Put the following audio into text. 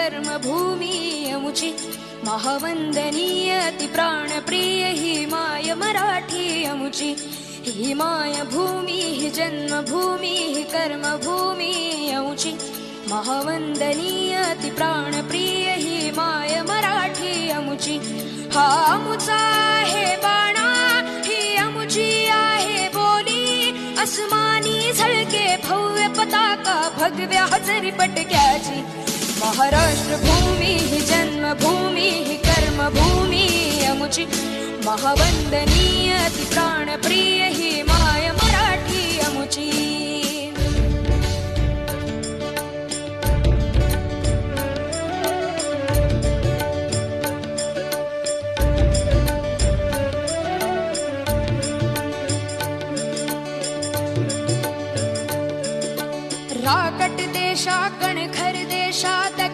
कर्मभूमी अमुची महावंदनीय अति प्राणप्रिय ही माय मराठी अमुची ही मायभूमी ही जन्मभूमी ही कर्मभूमी अमुची महावंदनीय अति प्राणप्रिय ही माय मराठी अमुची हा अमुचा आहे बाणा ही अमुची आहे बोली अस्मानी झळके भव्य पताका भगव्या हजरी पटक्याची महाराष्ट्र भूमी ही जन्मभूमी ही कर्मभूमी अमुची महावंदनीय अति प्राणप्रिय ही माय मराठी अमुची।